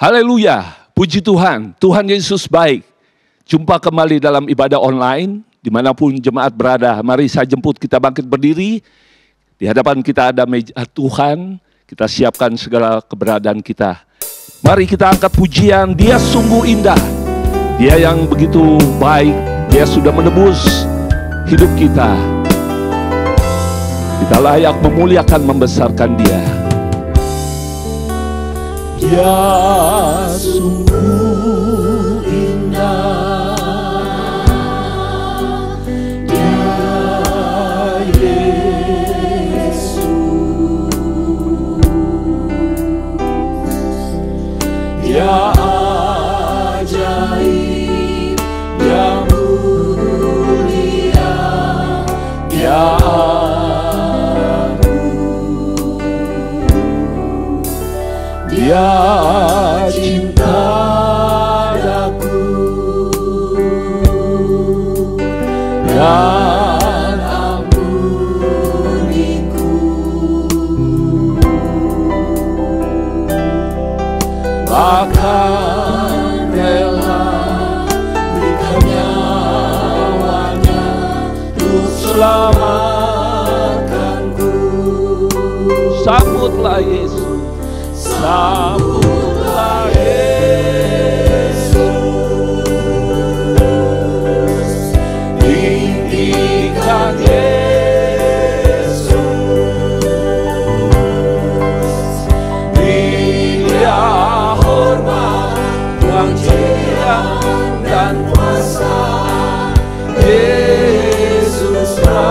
Haleluya, puji Tuhan, Tuhan Yesus baik. Jumpa kembali dalam ibadah online, dimanapun jemaat berada. Mari saya jemput kita bangkit berdiri. Di hadapan kita ada meja Tuhan, kita siapkan segala keberadaan kita. Mari kita angkat pujian, Dia sungguh indah. Dia yang begitu baik, Dia sudah menebus hidup kita. Kita layak memuliakan, membesarkan Dia. Dia sungguh indah, Dia Yesus, Dia ajaib, Dia mulia, Dia Dia cinta daku dan ampuniku, bahkan rela berikan nyawanya untuk selamatkanku. Sambutlah Yesus. Sambutlah Yesus, tinggikan Yesus, Dia hormat, kemuliaan dan kuasa, Yesus Raja.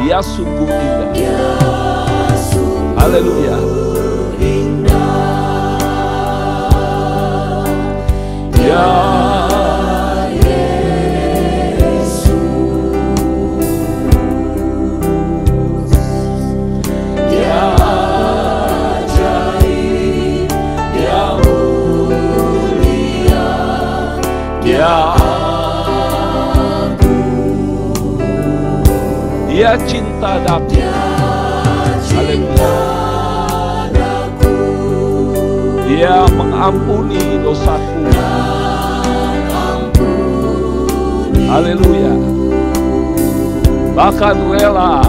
Dia sungguh indah. Haleluya. Dia Yesus, Dia ajaib, Dia mulia, Dia Dia cinta daku. Haleluya. Dia mengampuni dosaku. Haleluya. Bahkan rela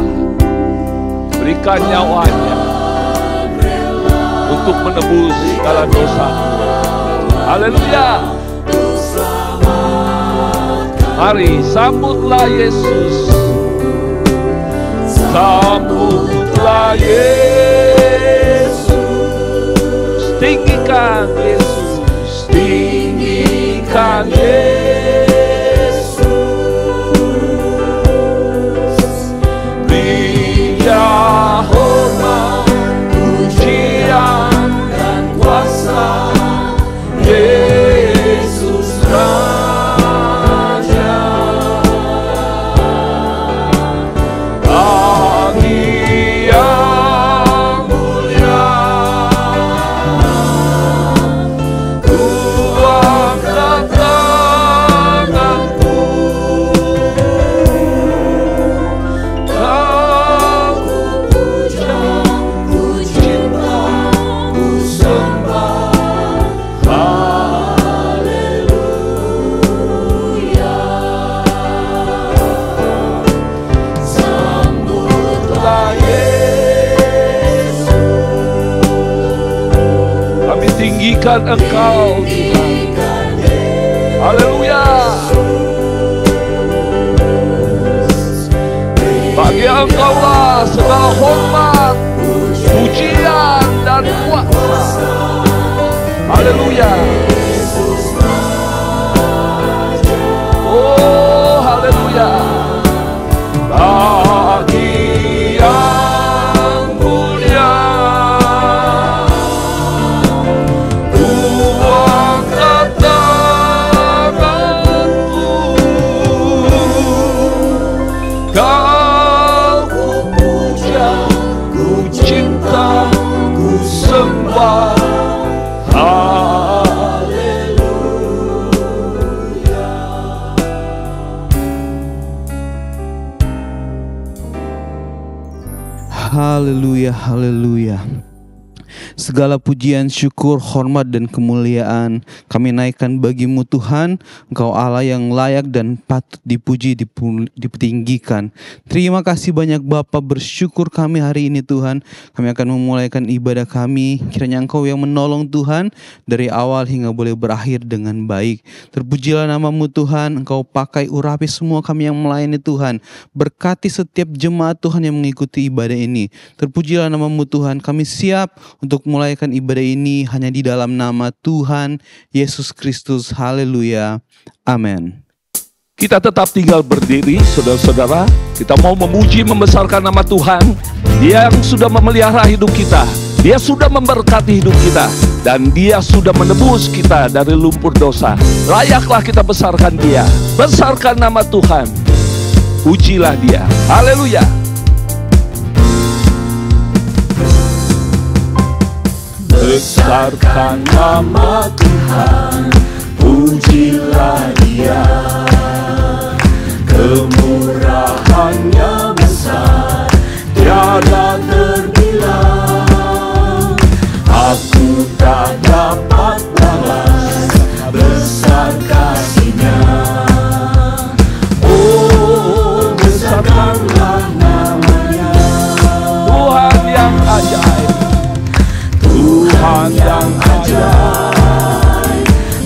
berikan nyawanya untuk menebus segala dosa. Haleluya. Mari sambutlah Yesus. Sambutlah Yesus, tinggikan Yesus, tinggikan Yesus, Dia hormat, pujian dan kuasa, Yesus Raja. Tinggikan Engkau Tuhan. Haleluya. Bagi Engkau-lah segala hormat, pujian dan kuasa. Haleluya. Oh haleluya. Bagi yang mulia Tuhan. Haleluya, haleluya. Segala pujian, syukur, hormat, dan kemuliaan kami naikkan bagi-Mu Tuhan. Engkau Allah yang layak dan patut dipuji, ditinggikan. Terima kasih banyak Bapa, bersyukur kami hari ini Tuhan. Kami akan memulaikan ibadah kami. Kiranya Engkau yang menolong Tuhan dari awal hingga boleh berakhir dengan baik. Terpujilah nama-Mu Tuhan. Engkau pakai urapi semua kami yang melayani Tuhan. Berkati setiap jemaat Tuhan yang mengikuti ibadah ini. Terpujilah nama-Mu Tuhan. Kami siap untuk mulaikan ibadah ini hanya di dalam nama Tuhan Yesus Kristus. Haleluya. Amin. Kita tetap tinggal berdiri, saudara-saudara. Kita mau memuji, membesarkan nama Tuhan. Dia yang sudah memelihara hidup kita. Dia sudah memberkati hidup kita. Dan Dia sudah menebus kita dari lumpur dosa. Layaklah kita besarkan Dia. Besarkan nama Tuhan. Pujilah Dia. Haleluya. Besarkan nama Tuhan, pujilah Dia. Kemurahannya besar, tiada terbilang. Aku tak dapat balas besar kasih-Nya. Oh, besarkanlah nama-Nya. Tuhan yang ajaib, Tuhan yang ajaib,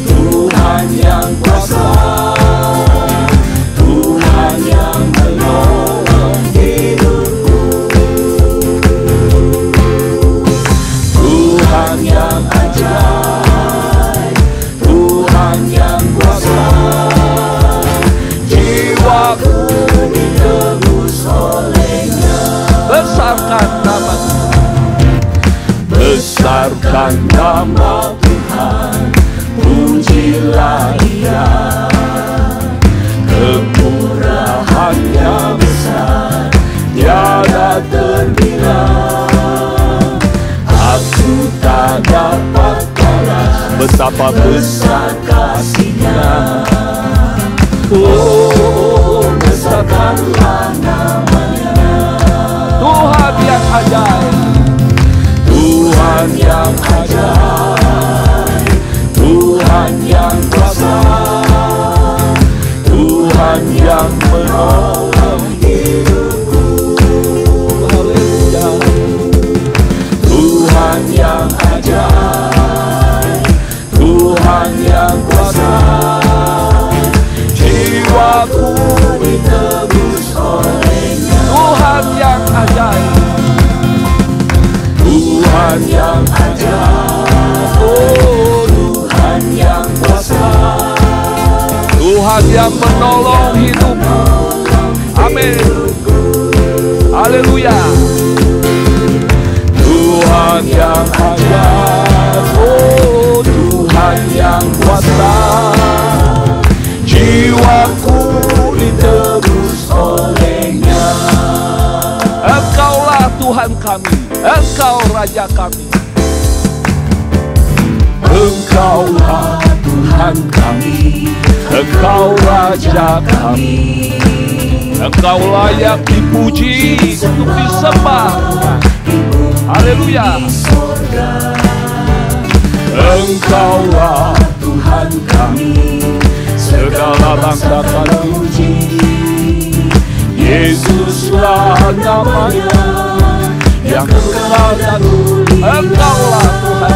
Tuhan yang kuasa, Tuhan yang menolong hidupku. Tuhan yang ajaib, Tuhan yang kuasa, jiwaku ditebus oleh-Nya. Besarkan nama Tuhan, besarkan nama Tuhan, pujilah Dia. Kemurahannya besar, tiada terbilang. Aku tak dapat balas betapa besar kasih-Nya. Oh, besarkanlah nama-Nya. Tuhan yang ajaib, Tuhan yang ajaib, Tuhan yang kuasa, Tuhan yang menolong hidupku. Haleluya. Tuhan yang ajaib, Tuhan yang kuasa, jiwaku ditebus oleh-Nya. Tuhan yang ajaib, Tuhan yang ajaib, oh Tuhan yang kuasa, Tuhan yang menolong hidupku. Amin. Haleluya. Tuhan yang ajaib, oh Tuhan yang kuasa, jiwaku ditebus oleh-Nya. Engkaulah Tuhan kami, Engkau Raja kami. Engkaulah Tuhan kami, Engkau Raja kami. Engkau layak dipuji, untuk disembah. Haleluya. Engkaulah Tuhan kami, segala bangsa akan puji. Yesuslah nama-Nya yang kekal dan mulia. Engkaulah Tuhan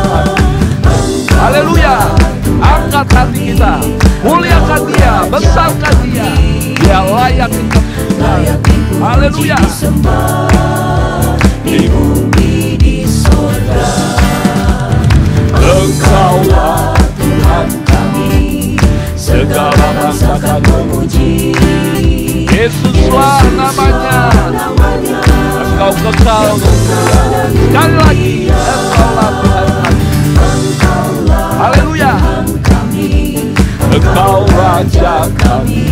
kami. Haleluya. Angkat hati kita, muliakan Dia, besarkan Dia. Dia layak kita. Haleluya. Di bumi, di surga. Engkaulah Tuhan kami, segala bangsa akan memuji. Yesuslah nama-Nya, Engkau kekal. Sekali lagi, Engkaulah Tuhan kami. Haleluya. Engkau Raja kami,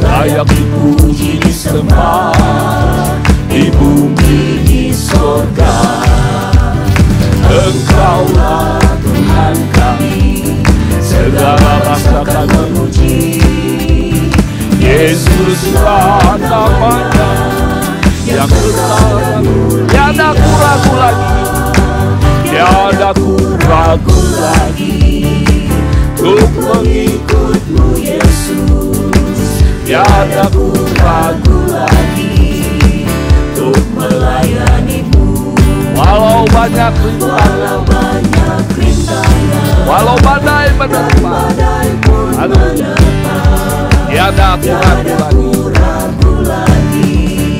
layak dipuji, disembah, di bumi, di surga. banyak rintangan, walau badai menerpa, tiada aku ragu lagi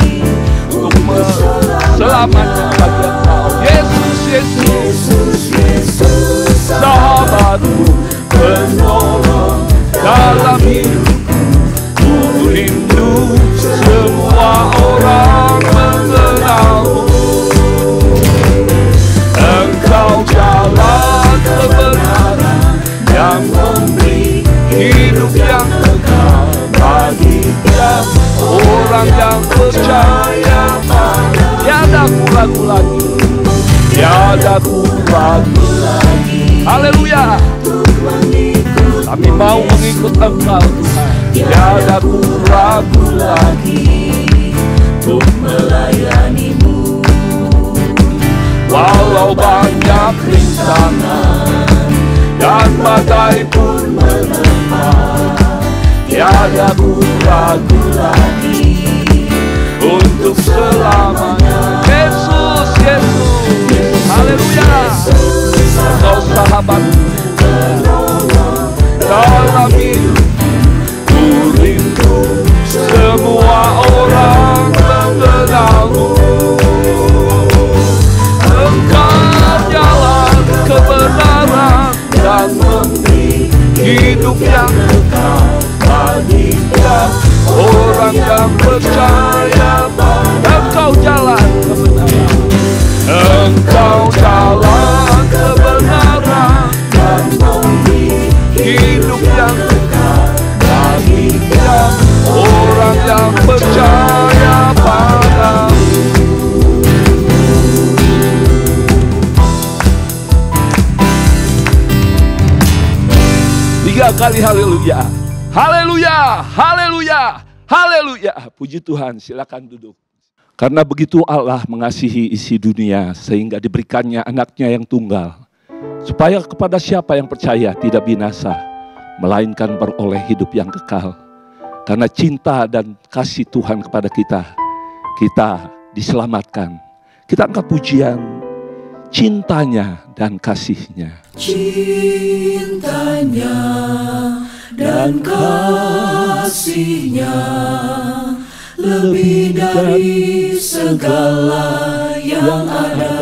untuk selamatnya bagi Engkau. Yesus, sahabatku, penolong dalam hidupku. Ku rindu semua orang mengenalmu. Engkau jalan kebenaran yang memberi hidup yang kekal bagi tiap orang yang percaya. Tiada ku ragu lagi, tiada ku ragu lagi. Haleluya. Kami mau mengikut Engkau Tuhan. Tiada ku ragu lagi untuk melayanimu. Walau banyak rintangan dan badai pun menerpa, tiada ku ragu lagi untuk selamanya. Yesus, haleluya. Engkau sahabatku, dalam hidup ku rindu semua orang mengenalmu. Engkau jalan kebenaran dan memberi hidup yang kekal bagi tiap orang yang percaya. Engkau jalan kebenaran, Engkau jalan kebenaran dan memberi hidup yang kekal bagi tiap orang yang percaya padamu. Tiga kali haleluya, haleluya, haleluya, haleluya. Puji Tuhan, silakan duduk. Karena begitu Allah mengasihi isi dunia sehingga diberikannya anaknya yang tunggal, supaya kepada siapa yang percaya tidak binasa, melainkan beroleh hidup yang kekal. Karena cinta dan kasih Tuhan kepada kita, kita diselamatkan. Kita angkat pujian cintanya dan kasihnya. Cintanya dan kasihnya lebih dari segala yang ada.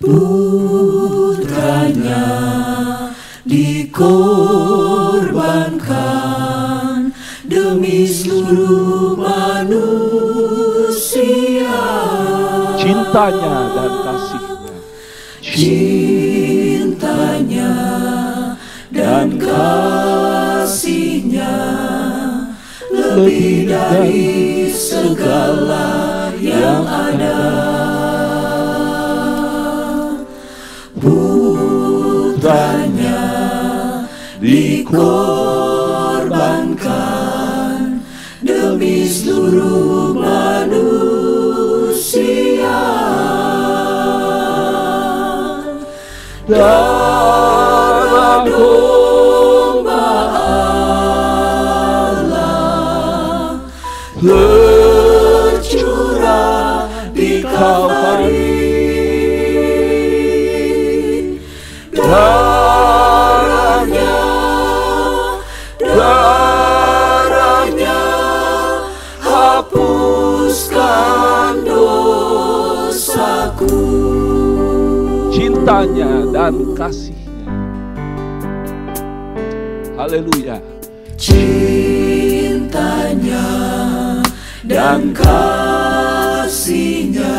Putranya dikorbankan demi seluruh manusia. Cintanya dan kasihnya, cintanya dan kasihnya lebih dari segala yang ada. Putranya dikorbankan demi seluruh manusia. Darah domba Allah tercurah di Kalvari. Darahnya hapuskan dosaku. Cintanya dan kasihnya, haleluya. Cintanya dan kasihnya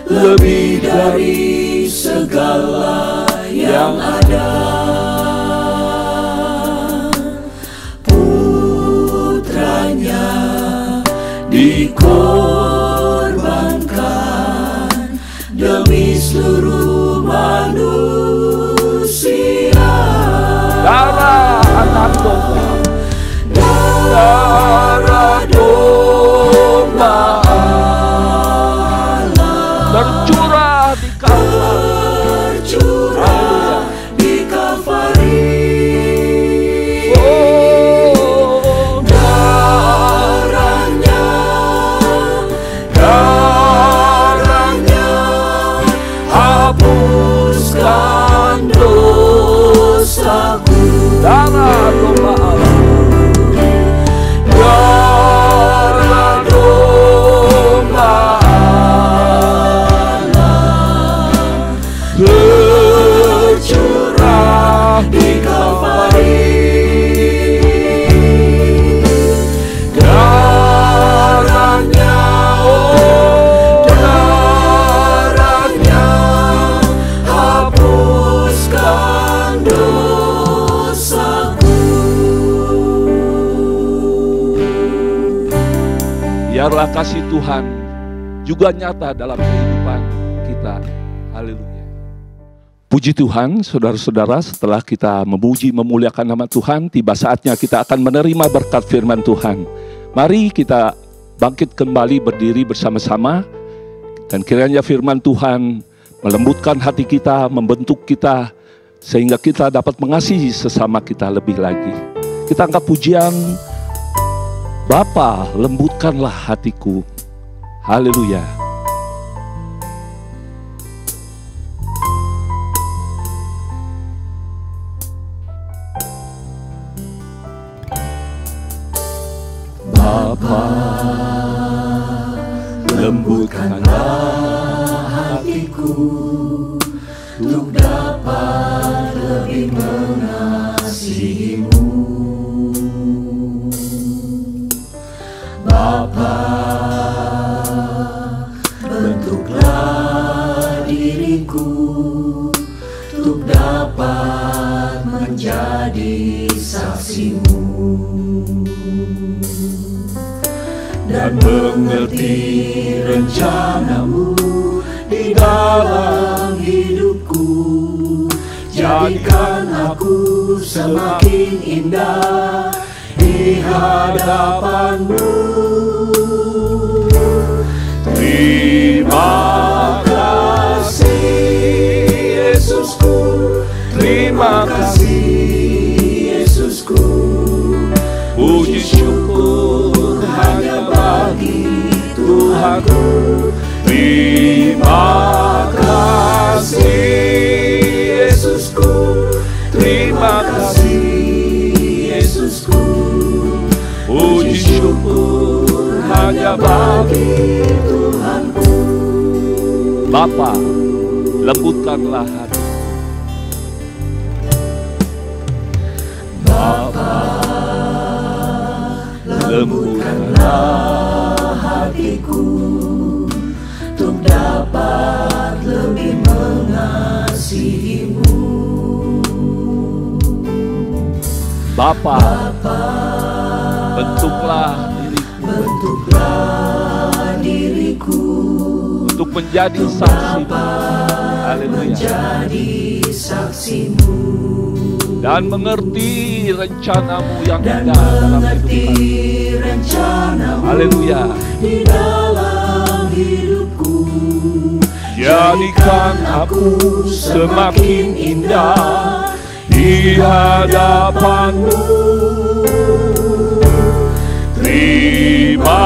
lebih dari segala yang ada. Putranya dikorbankan demi seluruh manusia. Darah anak domba, darah domba Allah tercurah di Kalvari. tercurah di Kalvari. Oh, Darahnya Biarlah kasih Tuhan juga nyata dalam kehidupan kita. Haleluya. Puji Tuhan, saudara-saudara, setelah kita memuji memuliakan nama Tuhan, tiba saatnya kita akan menerima berkat firman Tuhan. Mari kita bangkit kembali berdiri bersama-sama, dan kiranya firman Tuhan melembutkan hati kita, membentuk kita, sehingga kita dapat mengasihi sesama kita lebih lagi. Kita angkat pujian, Bapa, lembutkanlah hatiku. Haleluya. Bapa, lembutkanlah hatiku untuk dapat lebih mengasihimu. Bapa, bentuklah diriku untuk dapat menjadi saksimu dan mengerti rencanamu di dalam hidupku. Jadikan aku semakin indah di hadapanmu. Terima kasih Yesusku, terima kasih Yesusku. Puji syukur hanya bagi Tuhanku. Terima kasih Yesusku, terima kasih Yesusku. Puji syukur hanya bagi Tuhanku. Bapa, lembutkanlah hati. Bapa, lembutkanlah hatiku untuk dapat lebih mengasihimu. Bapa, bentuklah diriku untuk menjadi saksi. Menjadi saksimu dan mengerti rencanamu yang dan indah dalam mengerti hidup rencanamu Haleluya. Di dalam hidupku. Jadikan aku semakin indah di hadapanmu. Terima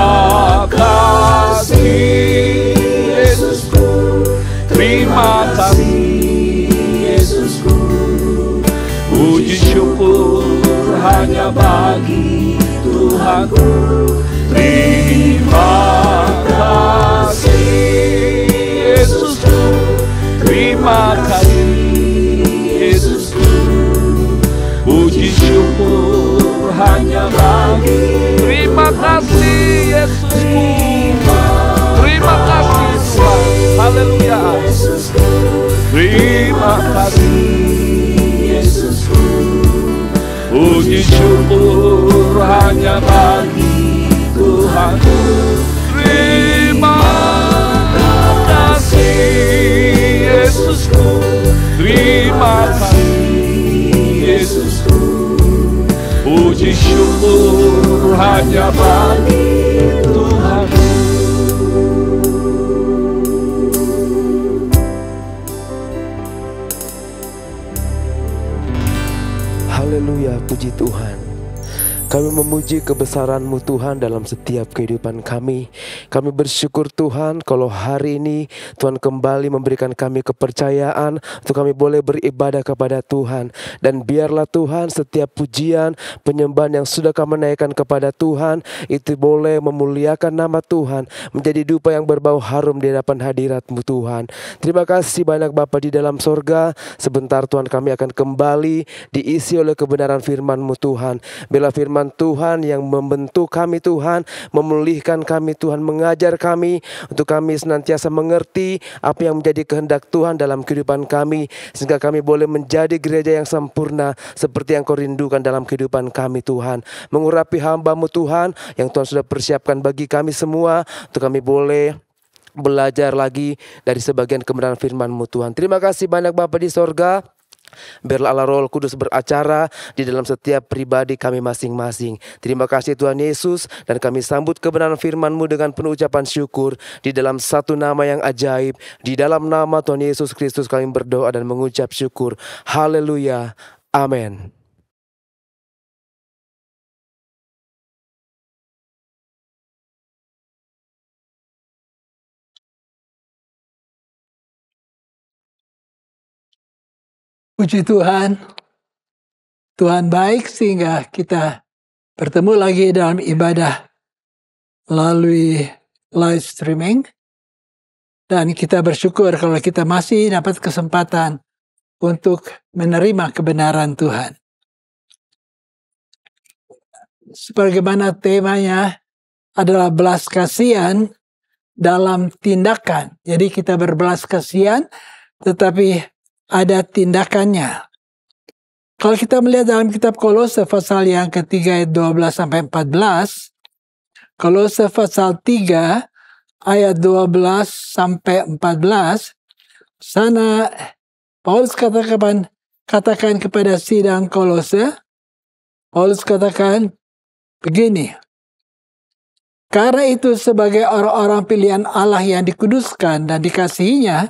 kasih Yesusku, terima kasih Yesusku. Puji syukur hanya bagi Tuhanku. Terima kasih Yesusku, terima kasih Yesusku. Puji syukur hanya bagi. Terima kasih Yesusku, terima kasih Tuhan. Haleluya. Terima kasih Yesusku. Puji syukur hanya bagi Tuhan. Terima kasih Yesusku, terima kasih Yesusku. Puji syukur hanya bagi Tuhan. Haleluya, puji Tuhan. Kami memuji kebesaran-Mu Tuhan dalam setiap kehidupan kami. Kami bersyukur Tuhan kalau hari ini Tuhan kembali memberikan kami kepercayaan untuk kami boleh beribadah kepada Tuhan. Dan biarlah Tuhan setiap pujian, penyembahan yang sudah kami naikkan kepada Tuhan itu boleh memuliakan nama Tuhan, menjadi dupa yang berbau harum di hadapan hadirat-Mu Tuhan. Terima kasih banyak Bapa di dalam sorga. Sebentar Tuhan kami akan kembali diisi oleh kebenaran firman-Mu Tuhan. Bila firman firman Tuhan yang membentuk kami Tuhan, memulihkan kami Tuhan, mengajar kami untuk kami senantiasa mengerti apa yang menjadi kehendak Tuhan dalam kehidupan kami, sehingga kami boleh menjadi gereja yang sempurna seperti yang Kau rindukan dalam kehidupan kami Tuhan. Mengurapi hamba-Mu Tuhan yang Tuhan sudah persiapkan bagi kami semua, untuk kami boleh belajar lagi dari sebagian kebenaran firman-Mu Tuhan. Terima kasih banyak Bapa di sorga. Biarlah Allah Roh Kudus beracara di dalam setiap pribadi kami masing-masing. Terima kasih Tuhan Yesus, dan kami sambut kebenaran firman-Mu dengan penuh ucapan syukur di dalam satu nama yang ajaib. Di dalam nama Tuhan Yesus Kristus kami berdoa dan mengucap syukur. Haleluya. Amin. Puji Tuhan, Tuhan baik sehingga kita bertemu lagi dalam ibadah melalui live streaming. Dan kita bersyukur kalau kita masih dapat kesempatan untuk menerima kebenaran Tuhan. Sebagaimana temanya adalah belas kasihan dalam tindakan. Jadi kita berbelas kasihan tetapi ada tindakannya. Kalau kita melihat dalam kitab Kolose pasal yang ketiga ayat 12 sampai 14, Kolose pasal 3 ayat 12 sampai 14, sana Paulus katakan kepada sidang Kolose, Paulus katakan begini, karena itu sebagai orang-orang pilihan Allah yang dikuduskan dan dikasihinya,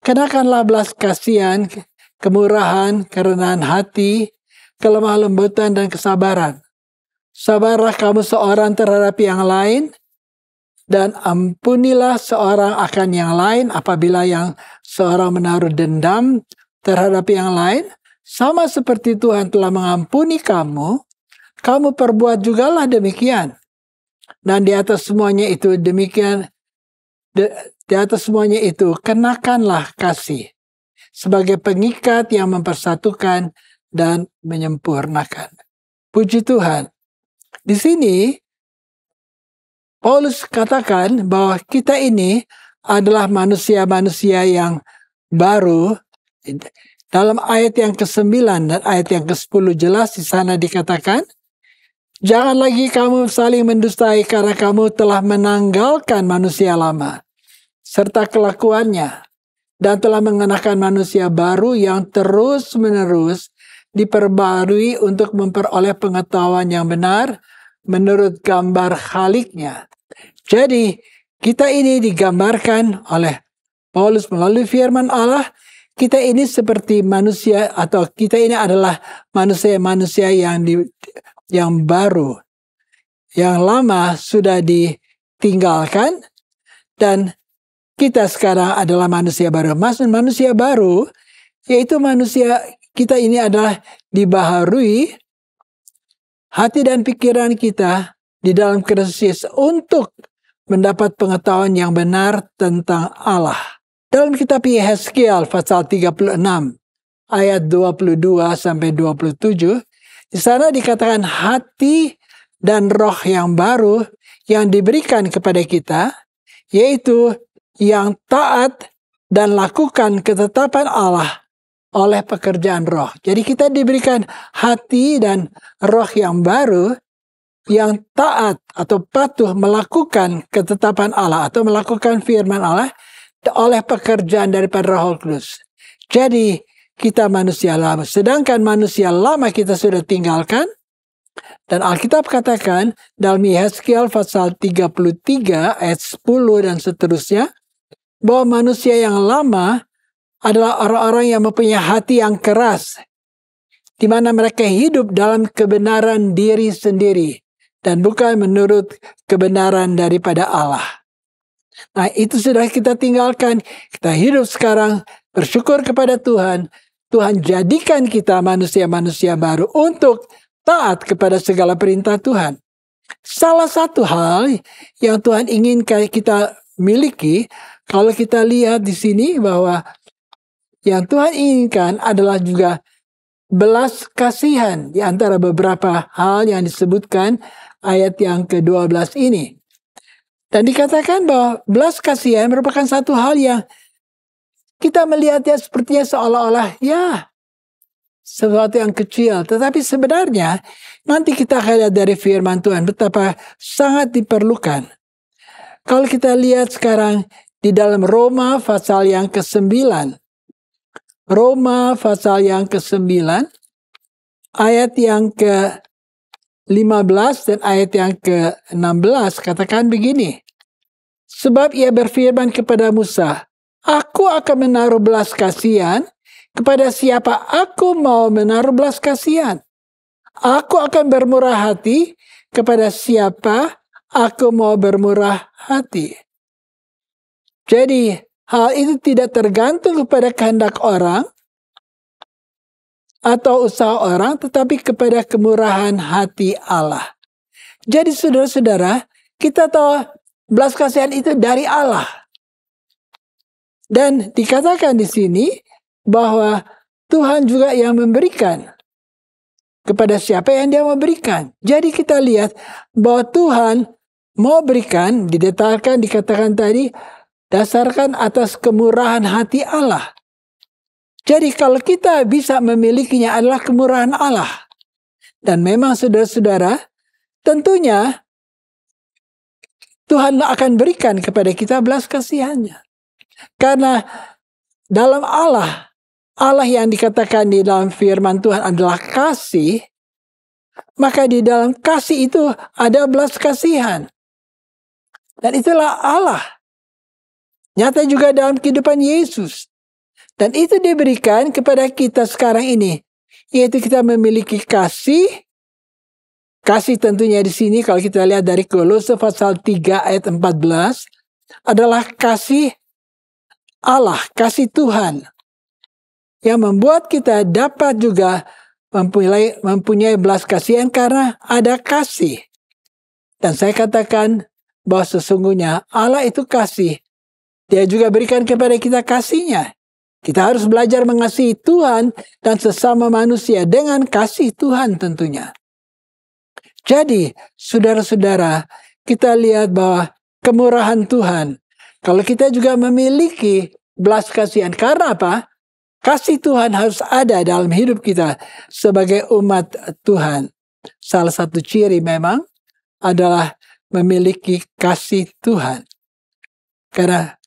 kenakanlah belas kasihan, kemurahan, kerendahan hati, kelemah lembutan, dan kesabaran. Sabarlah kamu seorang terhadap yang lain, dan ampunilah seorang akan yang lain apabila yang seorang menaruh dendam terhadap yang lain. Sama seperti Tuhan telah mengampuni kamu, kamu perbuat jugalah demikian. Dan di atas semuanya itu demikian, di atas semuanya itu, kenakanlah kasih sebagai pengikat yang mempersatukan dan menyempurnakan. Puji Tuhan. Di sini, Paulus katakan bahwa kita ini adalah manusia-manusia yang baru. Dalam ayat yang ke-9 dan ayat yang ke-10 jelas di sana dikatakan, jangan lagi kamu saling mendustai karena kamu telah menanggalkan manusia lama serta kelakuannya, dan telah mengenakan manusia baru yang terus-menerus diperbarui untuk memperoleh pengetahuan yang benar menurut gambar Khaliknya. Jadi, kita ini digambarkan oleh Paulus melalui firman Allah, kita ini seperti manusia, atau kita ini adalah manusia-manusia yang baru. Yang lama sudah ditinggalkan, dan kita sekarang adalah manusia baru. Manusia baru, yaitu manusia kita ini adalah dibaharui hati dan pikiran kita di dalam Kristus Yesus untuk mendapat pengetahuan yang benar tentang Allah. Dalam kitab Yehezkiel pasal 36 ayat 22 sampai 27, di sana dikatakan hati dan roh yang baru yang diberikan kepada kita, yaitu yang taat dan lakukan ketetapan Allah oleh pekerjaan roh. Jadi kita diberikan hati dan roh yang baru yang taat atau patuh melakukan ketetapan Allah atau melakukan firman Allah oleh pekerjaan daripada Roh Kudus. Jadi kita manusia lama, sedangkan manusia lama kita sudah tinggalkan. Dan Alkitab katakan dalam Yehezkiel pasal 33 ayat 10 dan seterusnya, bahwa manusia yang lama adalah orang-orang yang mempunyai hati yang keras, di mana mereka hidup dalam kebenaran diri sendiri dan bukan menurut kebenaran daripada Allah. Nah, itu sudah kita tinggalkan. Kita hidup sekarang bersyukur kepada Tuhan. Tuhan jadikan kita manusia-manusia baru untuk taat kepada segala perintah Tuhan. Salah satu hal yang Tuhan inginkan kita miliki, kalau kita lihat di sini bahwa yang Tuhan inginkan adalah juga belas kasihan di antara beberapa hal yang disebutkan ayat yang ke-12 ini. Dan dikatakan bahwa belas kasihan merupakan satu hal yang kita melihatnya sepertinya seolah-olah ya sesuatu yang kecil. Tetapi sebenarnya nanti kita akan lihat dari firman Tuhan betapa sangat diperlukan. Kalau kita lihat sekarang di dalam Roma pasal yang ke-9. Roma pasal yang ke-9 ayat yang ke-15 dan ayat yang ke-16 katakan begini. Sebab ia berfirman kepada Musa, aku akan menaruh belas kasihan kepada siapa aku mau menaruh belas kasihan. Aku akan bermurah hati kepada siapa aku mau bermurah hati. Jadi hal itu tidak tergantung kepada kehendak orang atau usaha orang, tetapi kepada kemurahan hati Allah. Jadi saudara-saudara, kita tahu belas kasihan itu dari Allah. Dan dikatakan di sini bahwa Tuhan juga yang memberikan kepada siapa yang dia memberikan. Jadi kita lihat bahwa Tuhan mau berikan, didetailkan, dikatakan tadi, dasarkan atas kemurahan hati Allah. Jadi kalau kita bisa memilikinya adalah kemurahan Allah. Dan memang saudara-saudara, tentunya Tuhan akan berikan kepada kita belas kasihannya. Karena dalam Allah yang dikatakan di dalam firman Tuhan adalah kasih, maka di dalam kasih itu ada belas kasihan. Dan itulah Allah. Nyata juga dalam kehidupan Yesus. Dan itu diberikan kepada kita sekarang ini. Yaitu kita memiliki kasih. Kasih tentunya di sini kalau kita lihat dari Kolose pasal 3 ayat 14 adalah kasih Allah, kasih Tuhan yang membuat kita dapat juga mempunyai belas kasihan karena ada kasih. Dan saya katakan bahwa sesungguhnya Allah itu kasih. Dia juga berikan kepada kita kasihnya. Kita harus belajar mengasihi Tuhan dan sesama manusia dengan kasih Tuhan tentunya. Jadi, saudara-saudara, kita lihat bahwa kemurahan Tuhan, kalau kita juga memiliki belas kasihan, karena apa? Kasih Tuhan harus ada dalam hidup kita sebagai umat Tuhan. Salah satu ciri memang adalah memiliki kasih Tuhan. Karena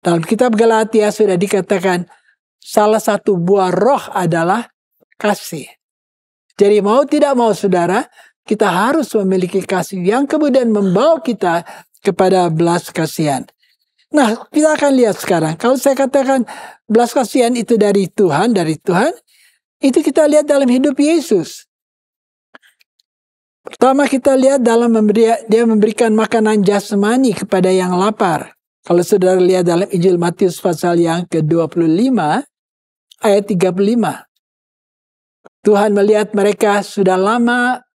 dalam kitab Galatia sudah dikatakan salah satu buah roh adalah kasih. Jadi mau tidak mau saudara, kita harus memiliki kasih yang kemudian membawa kita kepada belas kasihan. Nah, kita akan lihat sekarang. Kalau saya katakan belas kasihan itu dari Tuhan, itu kita lihat dalam hidup Yesus. Pertama kita lihat dalam dia memberikan makanan jasmani kepada yang lapar. Kalau saudara lihat dalam Injil Matius pasal yang ke-25, ayat 35. Tuhan melihat mereka sudah lama,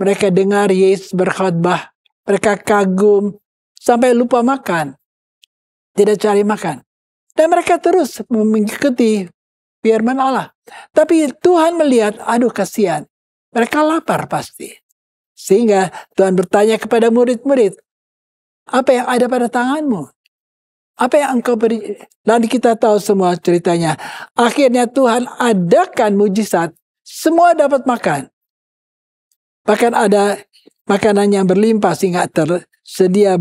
mereka dengar Yesus berkhotbah, mereka kagum, sampai lupa makan. Tidak cari makan. Dan mereka terus mengikuti firman Allah. Tapi Tuhan melihat, aduh kasihan. Mereka lapar pasti. Sehingga Tuhan bertanya kepada murid-murid, apa yang ada pada tanganmu? Apa yang engkau beri? Lalu kita tahu semua ceritanya. Akhirnya Tuhan adakan mujizat. Semua dapat makan. Bahkan ada makanan yang berlimpah sehingga tersedia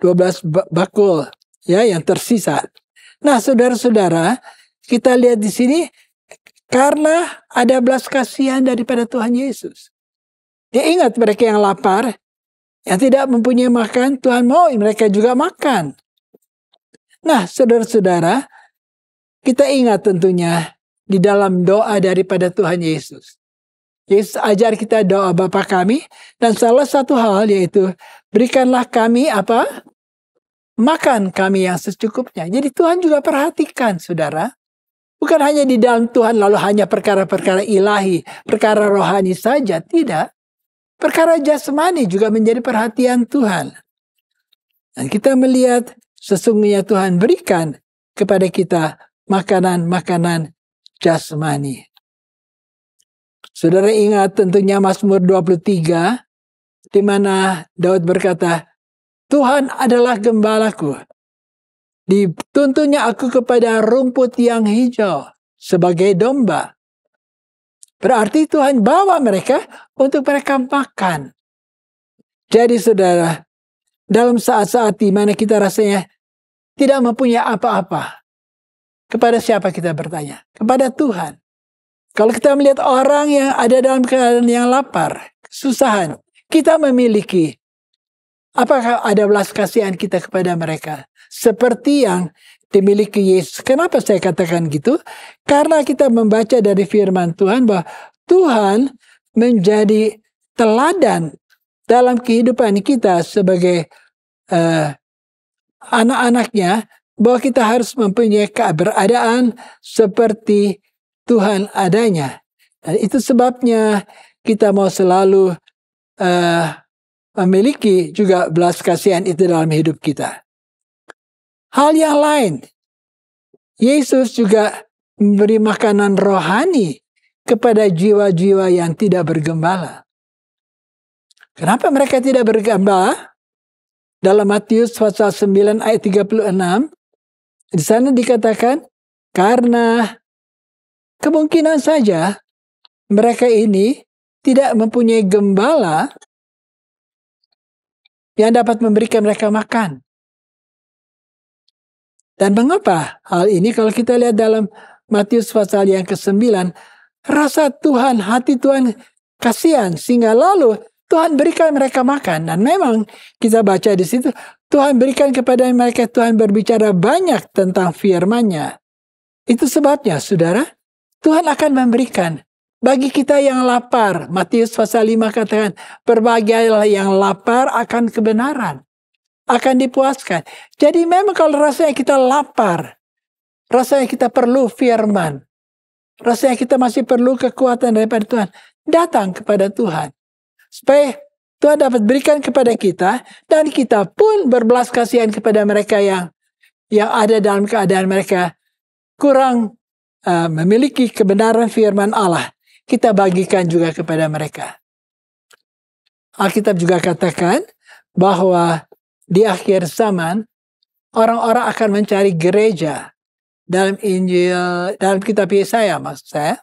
12 bakul ya yang tersisa. Nah, saudara-saudara, kita lihat di sini karena ada belas kasihan daripada Tuhan Yesus. Dia ingat mereka yang lapar, yang tidak mempunyai makan, Tuhan mau mereka juga makan. Nah, saudara-saudara, kita ingat tentunya di dalam doa daripada Tuhan Yesus. Yesus ajar kita doa Bapa kami, dan salah satu hal yaitu berikanlah kami apa? Makan kami yang secukupnya. Jadi Tuhan juga perhatikan saudara. Bukan hanya di dalam Tuhan lalu hanya perkara-perkara ilahi, perkara rohani saja. Tidak. Perkara jasmani juga menjadi perhatian Tuhan. Dan kita melihat sesungguhnya Tuhan berikan kepada kita makanan-makanan jasmani. Saudara ingat tentunya Mazmur 23 di mana Daud berkata, Tuhan adalah gembalaku. Dituntunnya aku kepada rumput yang hijau sebagai domba. Berarti Tuhan bawa mereka untuk mereka makan. Jadi saudara, dalam saat-saat di mana kita rasanya tidak mempunyai apa-apa, kepada siapa kita bertanya? Kepada Tuhan. Kalau kita melihat orang yang ada dalam keadaan yang lapar, kesusahan, kita memiliki. Apakah ada belas kasihan kita kepada mereka? Seperti yang dimiliki Yesus. Kenapa saya katakan gitu? Karena kita membaca dari firman Tuhan bahwa Tuhan menjadi teladan dalam kehidupan kita sebagai anak-anaknya, bahwa kita harus mempunyai keberadaan seperti Tuhan adanya. Dan itu sebabnya kita mau selalu memiliki juga belas kasihan itu dalam hidup kita. Hal yang lain, Yesus juga memberi makanan rohani kepada jiwa-jiwa yang tidak bergembala. Kenapa mereka tidak bergembala? Dalam Matius pasal 9 ayat 36, di sana dikatakan, karena kemungkinan saja mereka ini tidak mempunyai gembala yang dapat memberikan mereka makan. Dan mengapa hal ini? Kalau kita lihat dalam Matius pasal yang ke-9, rasa Tuhan, hati Tuhan kasihan, sehingga lalu Tuhan berikan mereka makan. Dan memang kita baca di situ, Tuhan berikan kepada mereka, Tuhan berbicara banyak tentang firman-Nya. Itu sebabnya, saudara, Tuhan akan memberikan bagi kita yang lapar. Matius pasal 5 katakan, berbahagialah yang lapar akan kebenaran, akan dipuaskan. Jadi memang kalau rasanya kita lapar, rasanya kita perlu firman, rasanya kita masih perlu kekuatan daripada Tuhan, datang kepada Tuhan. Supaya Tuhan dapat berikan kepada kita, dan kita pun berbelas kasihan kepada mereka yang ada dalam keadaan mereka kurang memiliki kebenaran firman Allah. Kita bagikan juga kepada mereka. Alkitab juga katakan bahwa di akhir zaman orang-orang akan mencari gereja. Dalam Injil, dalam kitab Yesaya maksud saya,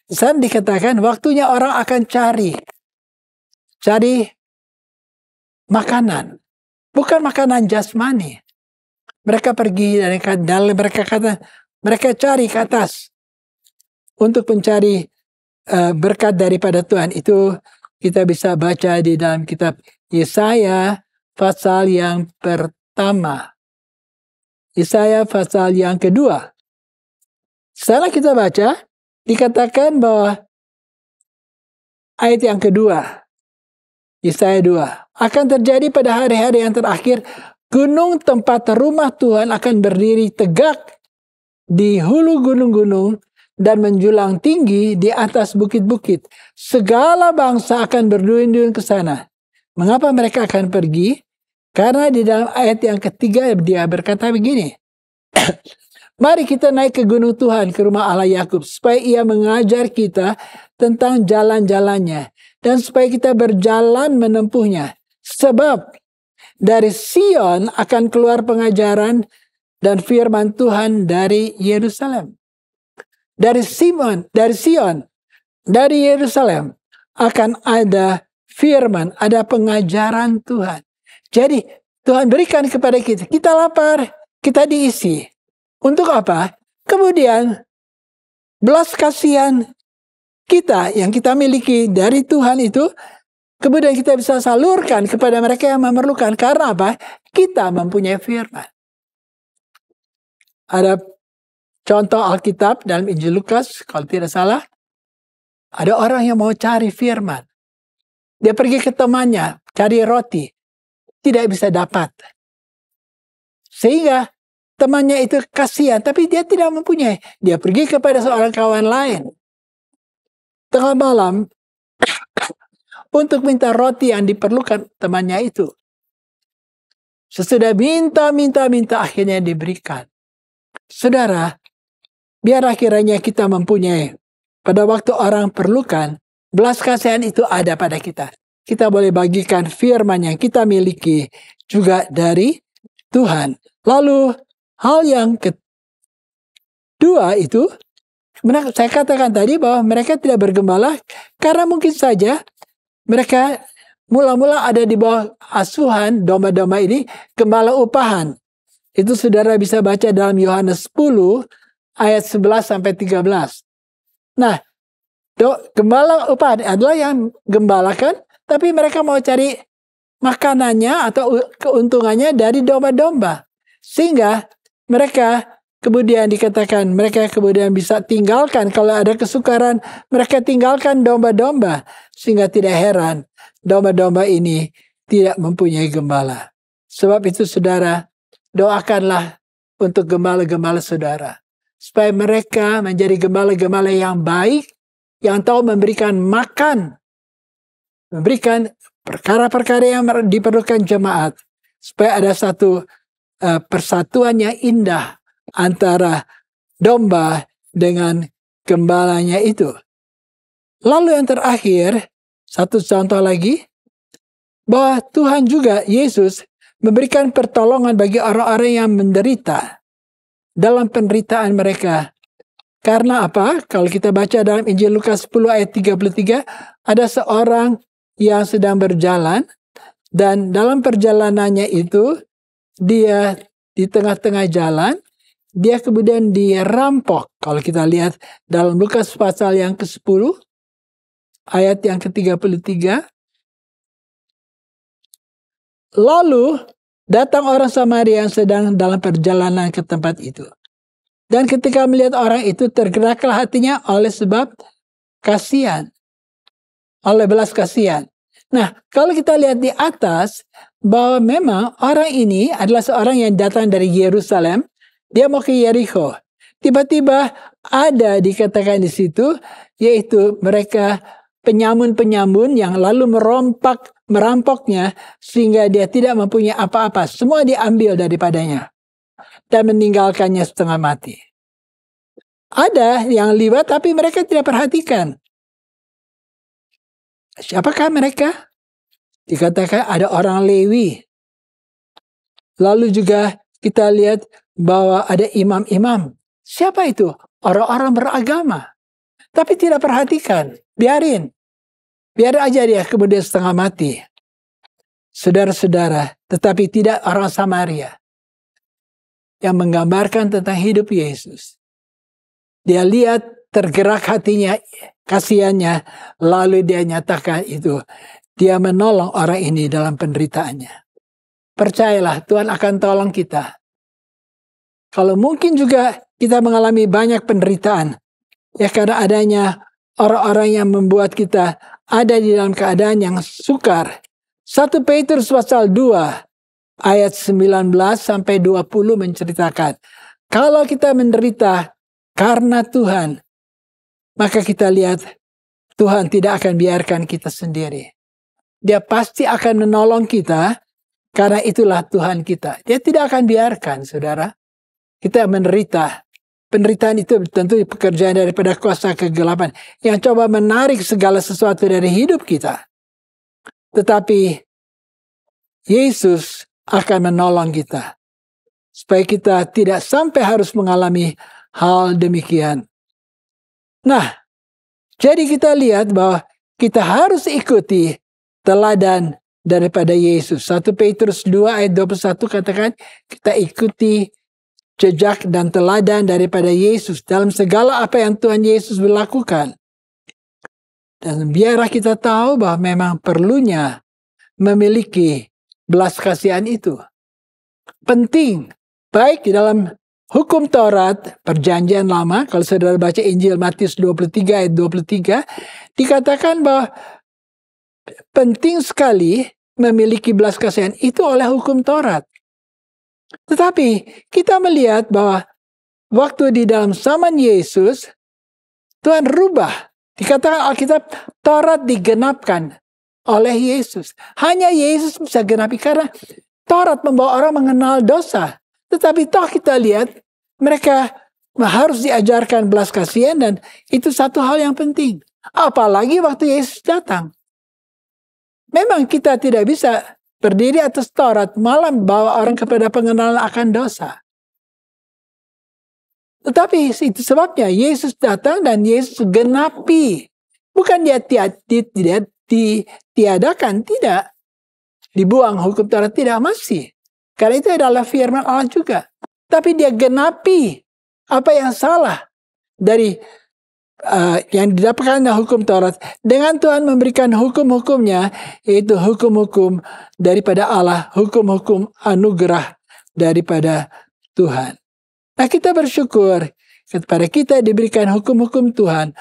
di sana dikatakan waktunya orang akan cari makanan, bukan makanan jasmani. Mereka pergi dan mereka kata mereka cari ke atas untuk mencari berkat daripada Tuhan. Itu kita bisa baca di dalam kitab Yesaya pasal yang pertama. Yesaya pasal yang kedua. Setelah kita baca, dikatakan bahwa ayat yang kedua, Yesaya 2, akan terjadi pada hari-hari yang terakhir, gunung tempat rumah Tuhan akan berdiri tegak di hulu gunung-gunung dan menjulang tinggi di atas bukit-bukit. Segala bangsa akan berduyun-duyun ke sana. Mengapa mereka akan pergi? Karena di dalam ayat yang ketiga dia berkata begini, mari kita naik ke gunung Tuhan, ke rumah Allah Yakub, supaya ia mengajar kita tentang jalan-jalannya, dan supaya kita berjalan menempuhnya. Sebab dari Sion akan keluar pengajaran dan firman Tuhan dari Yerusalem. Dari Sion, dari Yerusalem akan ada firman, ada pengajaran Tuhan. Jadi Tuhan berikan kepada kita. Kita lapar, kita diisi. Untuk apa? Kemudian belas kasihan kita yang kita miliki dari Tuhan itu, kemudian kita bisa salurkan kepada mereka yang memerlukan. Karena apa? Kita mempunyai firman. Ada contoh Alkitab dalam Injil Lukas, kalau tidak salah, ada orang yang mau cari firman. Dia pergi ke temannya, cari roti. Tidak bisa dapat. Sehingga temannya itu kasihan, tapi dia tidak mempunyai. Dia pergi kepada seorang kawan lain. Tengah malam, untuk minta roti yang diperlukan temannya itu. Sesudah minta, akhirnya diberikan. Saudara, biarlah kiranya kita mempunyai, pada waktu orang perlukan, belas kasihan itu ada pada kita. Kita boleh bagikan firman yang kita miliki juga dari Tuhan. Lalu hal yang kedua itu, saya katakan tadi bahwa mereka tidak bergembala karena mungkin saja mereka mula-mula ada di bawah asuhan domba-domba ini, gembala upahan. Itu saudara bisa baca dalam Yohanes 10 ayat 11 sampai 13. Nah, gembala upahan adalah yang gembalakan, tapi mereka mau cari makanannya atau keuntungannya dari domba-domba. Sehingga mereka kemudian dikatakan, mereka kemudian bisa tinggalkan, kalau ada kesukaran, mereka tinggalkan domba-domba. Sehingga tidak heran, domba-domba ini tidak mempunyai gembala. Sebab itu saudara, doakanlah untuk gembala-gembala saudara. Supaya mereka menjadi gembala-gembala yang baik, yang tahu memberikan makan, memberikan perkara-perkara yang diperlukan jemaat. Supaya ada satu persatuan yang indah antara domba dengan gembalanya itu. Lalu yang terakhir, satu contoh lagi, bahwa Tuhan juga, Yesus, memberikan pertolongan bagi orang-orang yang menderita dalam penderitaan mereka. Karena apa? Kalau kita baca dalam Injil Lukas 10 ayat 33, ada seorang yang sedang berjalan, dan dalam perjalanannya itu, dia di tengah-tengah jalan, dia kemudian dirampok. Kalau kita lihat dalam Lukas pasal yang ke-10, ayat yang ke-33. Lalu datang orang Samaria yang sedang dalam perjalanan ke tempat itu. Dan ketika melihat orang itu, tergeraklah hatinya oleh sebab kasihan. Oleh belas kasihan. Nah, kalau kita lihat di atas, bahwa memang orang ini adalah seorang yang datang dari Yerusalem. Dia mau ke Yeriko. Tiba-tiba ada dikatakan di situ, yaitu mereka penyamun-penyamun yang lalu merampoknya sehingga dia tidak mempunyai apa-apa. Semua diambil daripadanya dan meninggalkannya setengah mati. Ada yang libat tapi mereka tidak perhatikan. Siapakah mereka? Dikatakan ada orang Lewi. Lalu juga kita lihat bahwa ada imam-imam. Siapa itu? Orang-orang beragama. Tapi tidak perhatikan. Biarin aja dia kemudian setengah mati. Saudara-saudara, tetapi tidak orang Samaria yang menggambarkan tentang hidup Yesus. Dia lihat, tergerak hatinya, kasihannya, lalu dia nyatakan itu. Dia menolong orang ini dalam penderitaannya. Percayalah, Tuhan akan tolong kita. Kalau mungkin juga kita mengalami banyak penderitaan, ya karena adanya orang-orang yang membuat kita ada di dalam keadaan yang sukar. 1 Petrus pasal 2 ayat 19 sampai 20 menceritakan, kalau kita menderita karena Tuhan, maka kita lihat Tuhan tidak akan biarkan kita sendiri. Dia pasti akan menolong kita, karena itulah Tuhan kita. Dia tidak akan biarkan, saudara, kita menderita. Penderitaan itu tentu pekerjaan daripada kuasa kegelapan yang coba menarik segala sesuatu dari hidup kita. Tetapi Yesus akan menolong kita supaya kita tidak sampai harus mengalami hal demikian. Nah, jadi kita lihat bahwa kita harus ikuti teladan daripada Yesus. 1 Petrus 2 ayat 21 katakan, kita ikuti jejak dan teladan daripada Yesus dalam segala apa yang Tuhan Yesus berlakukan. Dan biarlah kita tahu bahwa memang perlunya memiliki belas kasihan itu. Penting, baik di dalam hukum Taurat, perjanjian lama, kalau saudara baca Injil Matius 23 ayat 23, dikatakan bahwa penting sekali memiliki belas kasihan itu oleh hukum Taurat. Tetapi kita melihat bahwa waktu di dalam zaman Yesus, Tuhan rubah. Dikatakan Alkitab, Taurat digenapkan oleh Yesus. Hanya Yesus bisa genapi karena Taurat membawa orang mengenal dosa. Tetapi toh kita lihat mereka harus diajarkan belas kasihan, dan itu satu hal yang penting. Apalagi waktu Yesus datang. Memang kita tidak bisa berdiri atas Taurat malah bawa orang kepada pengenalan akan dosa. Tetapi itu sebabnya Yesus datang dan Yesus genapi. Bukan dia ditiadakan, tidak. Dibuang hukum Taurat, tidak, masih. Karena itu adalah firman Allah juga. Tapi dia genapi apa yang salah dari yang didapatkan dari hukum Taurat. Dengan Tuhan memberikan hukum-hukumnya, yaitu hukum-hukum daripada Allah, hukum-hukum anugerah daripada Tuhan. Nah, kita bersyukur kepada kita diberikan hukum-hukum Tuhan.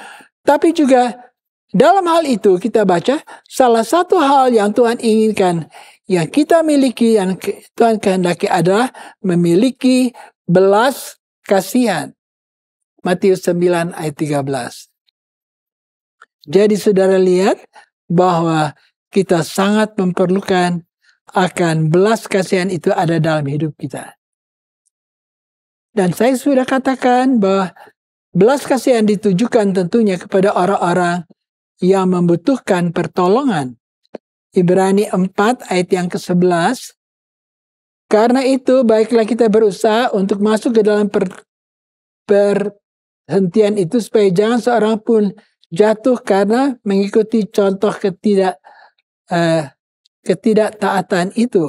Tapi juga dalam hal itu kita baca salah satu hal yang Tuhan inginkan, yang kita miliki, yang Tuhan kehendaki adalah memiliki belas kasihan. Matius 9 ayat 13. Jadi saudara lihat bahwa kita sangat memerlukan akan belas kasihan itu ada dalam hidup kita. Dan saya sudah katakan bahwa belas kasihan ditujukan tentunya kepada orang-orang yang membutuhkan pertolongan. Ibrani 4 ayat yang ke-11. Karena itu baiklah kita berusaha untuk masuk ke dalam perhentian itu, supaya jangan seorang pun jatuh karena mengikuti contoh ketidaktaatan itu.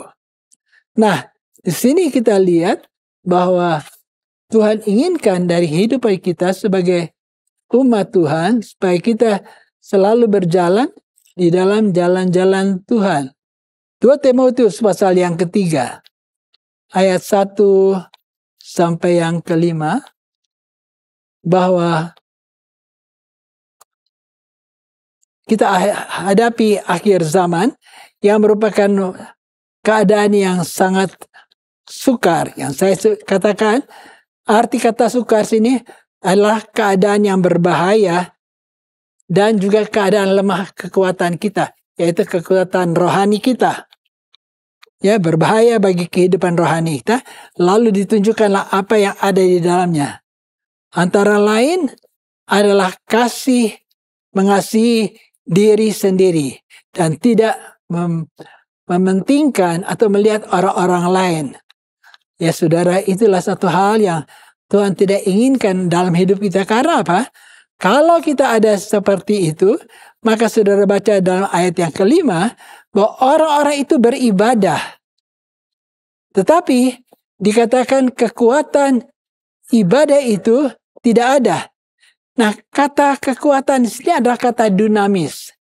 Nah, di sini kita lihat bahwa Tuhan inginkan dari hidup kita sebagai umat Tuhan, supaya kita selalu berjalan di dalam jalan-jalan Tuhan. 2 Timotius pasal yang ketiga, ayat 1 sampai yang ke-5, bahwa kita hadapi akhir zaman yang merupakan keadaan yang sangat sukar. Yang saya katakan, arti kata sukar sini adalah keadaan yang berbahaya dan juga keadaan lemah kekuatan kita, yaitu kekuatan rohani kita. Ya, berbahaya bagi kehidupan rohani kita, lalu ditunjukkanlah apa yang ada di dalamnya. Antara lain adalah mengasihi diri sendiri dan tidak mementingkan atau melihat orang-orang lain. Ya saudara, itulah satu hal yang Tuhan tidak inginkan dalam hidup kita. Karena apa? Kalau kita ada seperti itu, maka saudara baca dalam ayat yang ke-5 bahwa orang-orang itu beribadah. Tetapi dikatakan kekuatan ibadah itu tidak ada. Nah, kata kekuatan di sini adalah kata dunamis.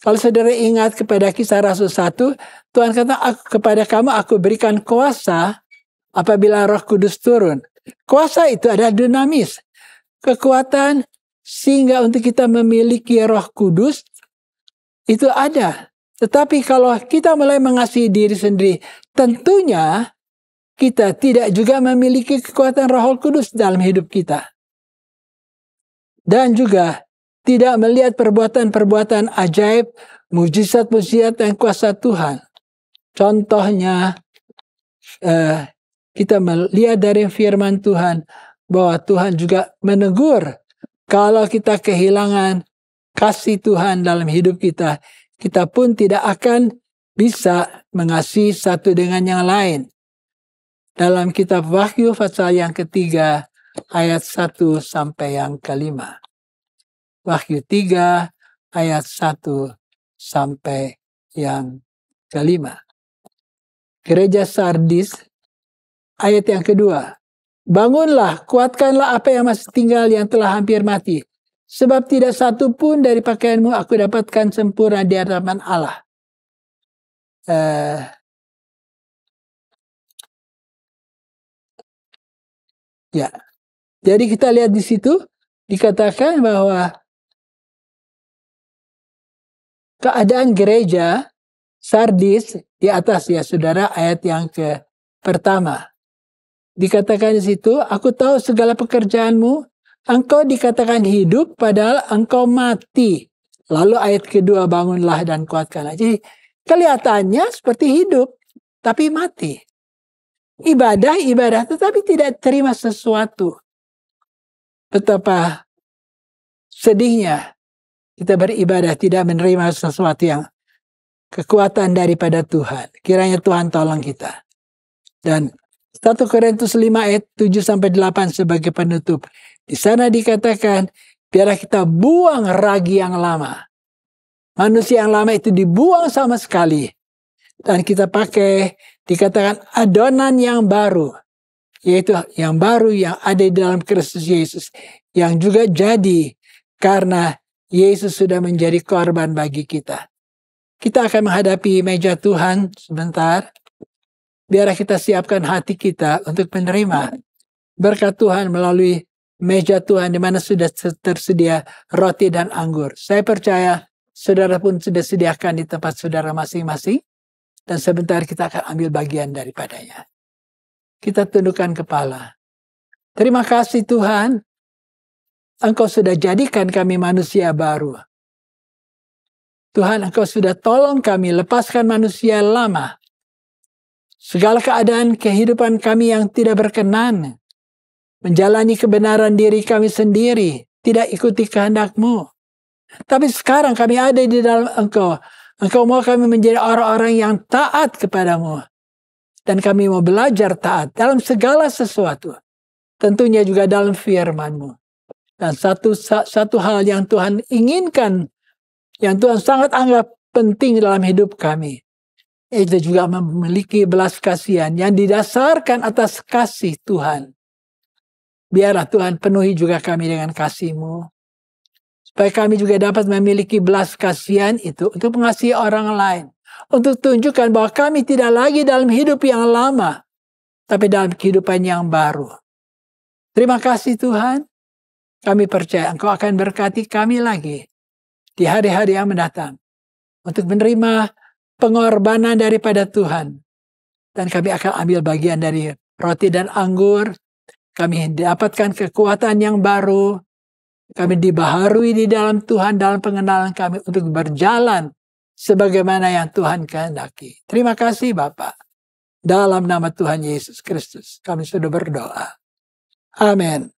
Kalau saudara ingat kepada Kisah Rasul 1, Tuhan kata, kepada kamu aku berikan kuasa apabila Roh Kudus turun. Kuasa itu adalah dunamis. Kekuatan sehingga untuk kita memiliki Roh Kudus itu ada. Tetapi kalau kita mulai mengasihi diri sendiri, tentunya kita tidak juga memiliki kekuatan Roh Kudus dalam hidup kita. Dan juga tidak melihat perbuatan-perbuatan ajaib, mujizat-mujizat dan kuasa Tuhan. Contohnya, kita melihat dari firman Tuhan bahwa Tuhan juga menegur kalau kita kehilangan kasih Tuhan dalam hidup kita, kita pun tidak akan bisa mengasihi satu dengan yang lain. Dalam kitab Wahyu pasal yang ketiga ayat 1 sampai yang ke-5. Wahyu 3 ayat 1 sampai yang ke-5. Gereja Sardis ayat yang kedua. Bangunlah, kuatkanlah apa yang masih tinggal yang telah hampir mati. Sebab tidak satu pun dari pakaianmu aku dapatkan sempurna di hadapan Allah. Ya, jadi kita lihat di situ dikatakan bahwa keadaan gereja Sardis di atas ya saudara, ayat yang pertama. Dikatakan di situ, aku tahu segala pekerjaanmu, engkau dikatakan hidup padahal engkau mati. Lalu ayat kedua, bangunlah dan kuatkanlah. Jadi kelihatannya seperti hidup tapi mati. Ibadah tetapi tidak terima sesuatu. betapa sedihnya kita beribadah tidak menerima sesuatu yang kekuatan daripada Tuhan. Kiranya Tuhan tolong kita. Dan 1 Korintus 5 ayat 7-8 sebagai penutup. Di sana dikatakan, biarlah kita buang ragi yang lama. Manusia yang lama itu dibuang sama sekali. Dan kita pakai, dikatakan adonan yang baru. Yaitu yang baru yang ada di dalam Kristus Yesus. Yang juga jadi karena Yesus sudah menjadi korban bagi kita. Kita akan menghadapi meja Tuhan sebentar. Biarlah kita siapkan hati kita untuk menerima berkat Tuhan melalui meja Tuhan di mana sudah tersedia roti dan anggur. Saya percaya saudara pun sudah sediakan di tempat saudara masing-masing. Dan sebentar kita akan ambil bagian daripadanya. Kita tundukkan kepala. Terima kasih Tuhan. Engkau sudah jadikan kami manusia baru. Tuhan, Engkau sudah tolong kami lepaskan manusia lama. Segala keadaan kehidupan kami yang tidak berkenan. Menjalani kebenaran diri kami sendiri. Tidak ikuti kehendak-Mu. Tapi sekarang kami ada di dalam Engkau. Engkau mau kami menjadi orang-orang yang taat kepadamu. Dan kami mau belajar taat dalam segala sesuatu. Tentunya juga dalam firman-Mu. Dan satu hal yang Tuhan inginkan, yang Tuhan sangat anggap penting dalam hidup kami, itu juga memiliki belas kasihan yang didasarkan atas kasih Tuhan. Biarlah Tuhan penuhi juga kami dengan kasih-Mu. Supaya kami juga dapat memiliki belas kasihan itu untuk mengasihi orang lain. Untuk tunjukkan bahwa kami tidak lagi dalam hidup yang lama, tapi dalam kehidupan yang baru. Terima kasih Tuhan. Kami percaya Engkau akan berkati kami lagi di hari-hari yang mendatang. Untuk menerima pengorbanan daripada Tuhan. Dan kami akan ambil bagian dari roti dan anggur. Kami dapatkan kekuatan yang baru. Kami dibaharui di dalam Tuhan, dalam pengenalan kami untuk berjalan sebagaimana yang Tuhan kehendaki. Terima kasih Bapa. Dalam nama Tuhan Yesus Kristus kami sudah berdoa. Amin.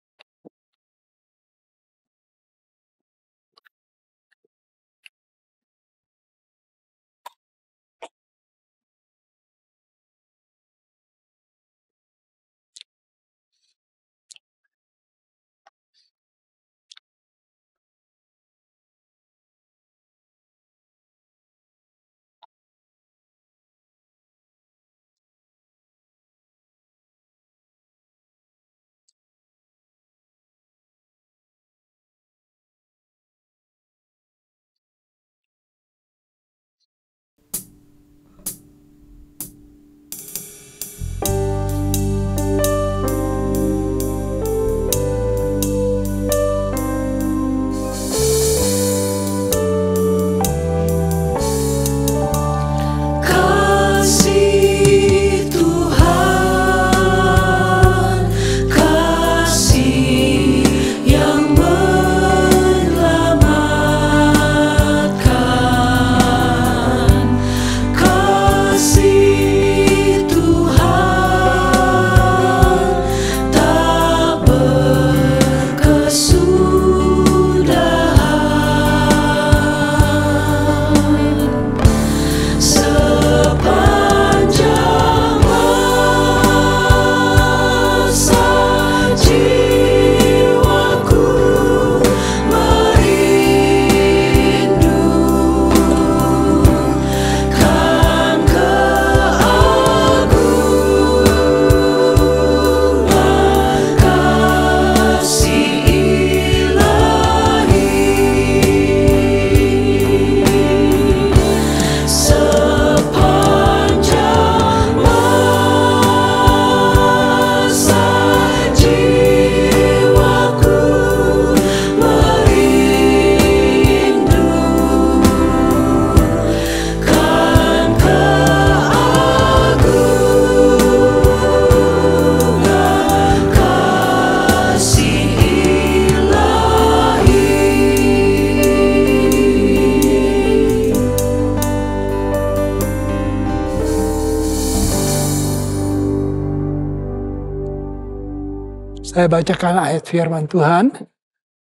Saya bacakan ayat firman Tuhan.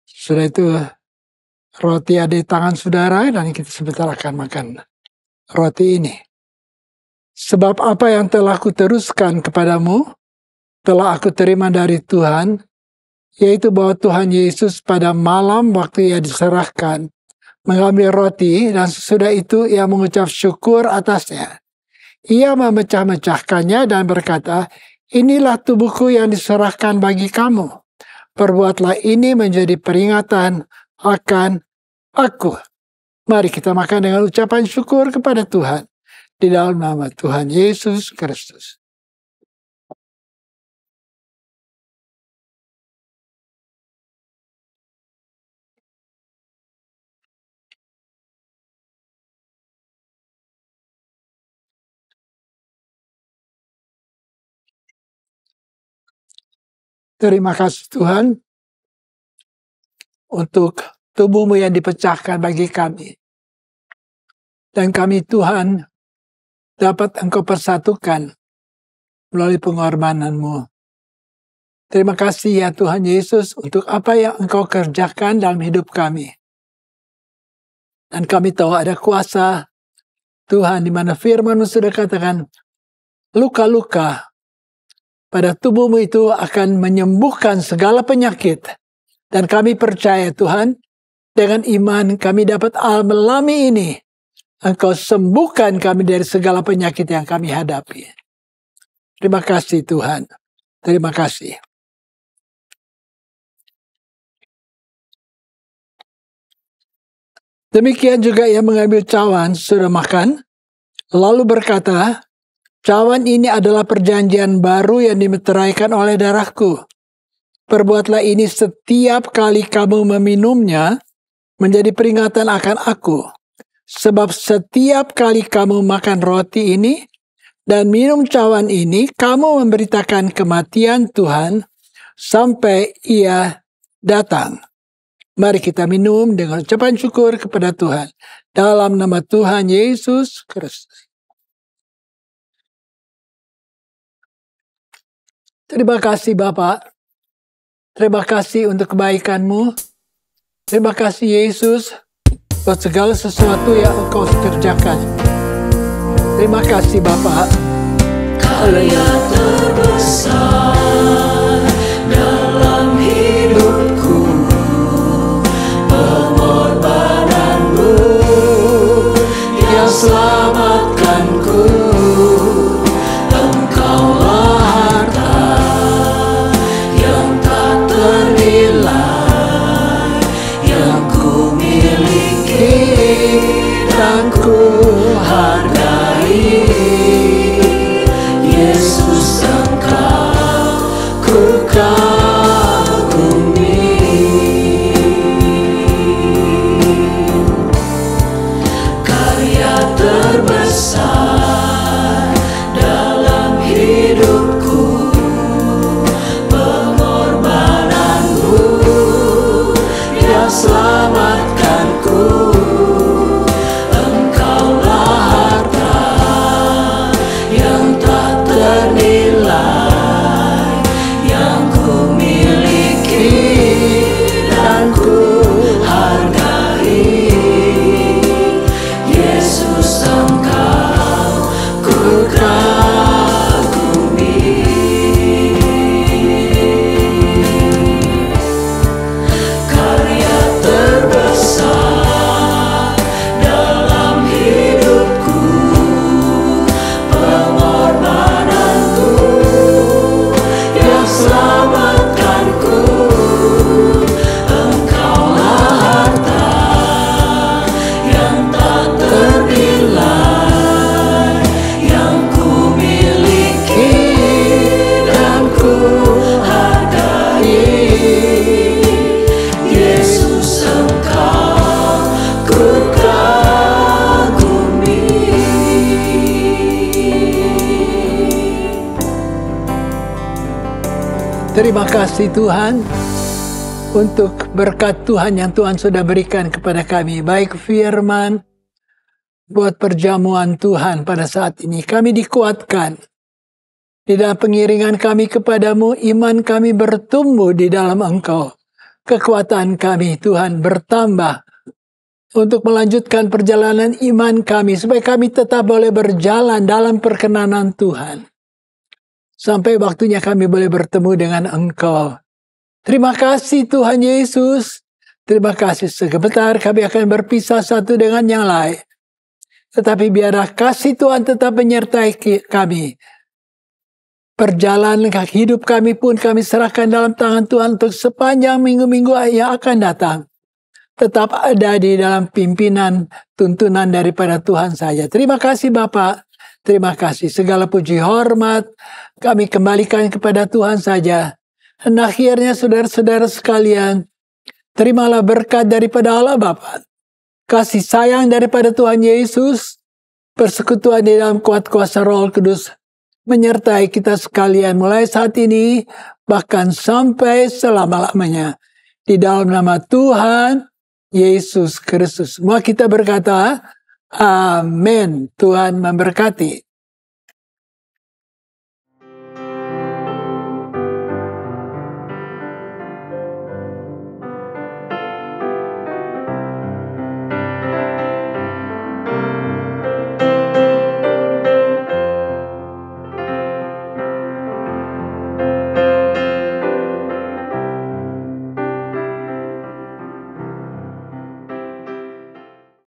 Sudah itu roti ada di tangan saudara dan kita sebentar akan makan roti ini. Sebab apa yang telah kuteruskan kepadamu, telah aku terima dari Tuhan, yaitu bahwa Tuhan Yesus pada malam waktu ia diserahkan, mengambil roti dan sesudah itu ia mengucap syukur atasnya. Ia memecah-mecahkannya dan berkata, inilah tubuhku yang diserahkan bagi kamu. Perbuatlah ini menjadi peringatan akan aku. Mari kita makan dengan ucapan syukur kepada Tuhan. Di dalam nama Tuhan Yesus Kristus. Terima kasih Tuhan untuk tubuhmu yang dipecahkan bagi kami. Dan kami Tuhan dapat Engkau persatukan melalui pengorbananmu. Terima kasih ya Tuhan Yesus untuk apa yang Engkau kerjakan dalam hidup kami. Dan kami tahu ada kuasa Tuhan di mana firman-Mu sudah katakan luka-luka pada tubuhmu itu akan menyembuhkan segala penyakit. Dan kami percaya Tuhan, dengan iman kami dapat alami ini. Engkau sembuhkan kami dari segala penyakit yang kami hadapi. Terima kasih Tuhan. Terima kasih. Demikian juga ia mengambil cawan, sudah makan, lalu berkata, cawan ini adalah perjanjian baru yang dimeteraikan oleh darahku. Perbuatlah ini setiap kali kamu meminumnya, menjadi peringatan akan aku. Sebab setiap kali kamu makan roti ini dan minum cawan ini, kamu memberitakan kematian Tuhan sampai ia datang. Mari kita minum dengan ucapan syukur kepada Tuhan. Dalam nama Tuhan Yesus Kristus. Terima kasih Bapak. Terima kasih untuk kebaikan-Mu. Terima kasih Yesus buat segala sesuatu yang Engkau kerjakan. Terima kasih Bapak. Karya terbesar dalam hidupku, pengorbananmu yang selamatkanku. Engkaulah harta yang tak ternilai, yang ku miliki dan ku hargai. Yesus Engkau ku kagumi. Karya terbesar dalam hidupku, pengorbananmu yang selamatkanku. Engkaulah harta yang tak ternilai, yang ku miliki dan ku hargai. Yesus Engkau ku kagumi. Karya terbesar dalam hidupku, pengorbananku yang selamatkanku. Engkaulah harta yang tak ternilai, yang ku miliki dan ku hargai. Yesus Engkau ku kagumi. Terima kasih Tuhan untuk berkat Tuhan yang Tuhan sudah berikan kepada kami. Baik firman, buat perjamuan Tuhan pada saat ini. Kami dikuatkan Di dalam pengiringan kami kepadamu, iman kami bertumbuh di dalam Engkau. Kekuatan kami, Tuhan, bertambah untuk melanjutkan perjalanan iman kami, supaya kami tetap boleh berjalan dalam perkenanan Tuhan. Sampai waktunya kami boleh bertemu dengan Engkau. Terima kasih Tuhan Yesus. Terima kasih. Sebentar kami akan berpisah satu dengan yang lain. Tetapi biarlah kasih Tuhan tetap menyertai kami. Perjalanan hidup kami pun kami serahkan dalam tangan Tuhan untuk sepanjang minggu-minggu yang akan datang. Tetap ada di dalam pimpinan tuntunan daripada Tuhan saja. Terima kasih Bapak. Terima kasih. Segala puji hormat kami kembalikan kepada Tuhan saja. Dan akhirnya saudara-saudara sekalian, terimalah berkat daripada Allah Bapa, kasih sayang daripada Tuhan Yesus, persekutuan di dalam kuat kuasa Roh Kudus menyertai kita sekalian mulai saat ini bahkan sampai selama-lamanya. Di dalam nama Tuhan Yesus Kristus. Semua kita berkata, amin. Tuhan memberkati.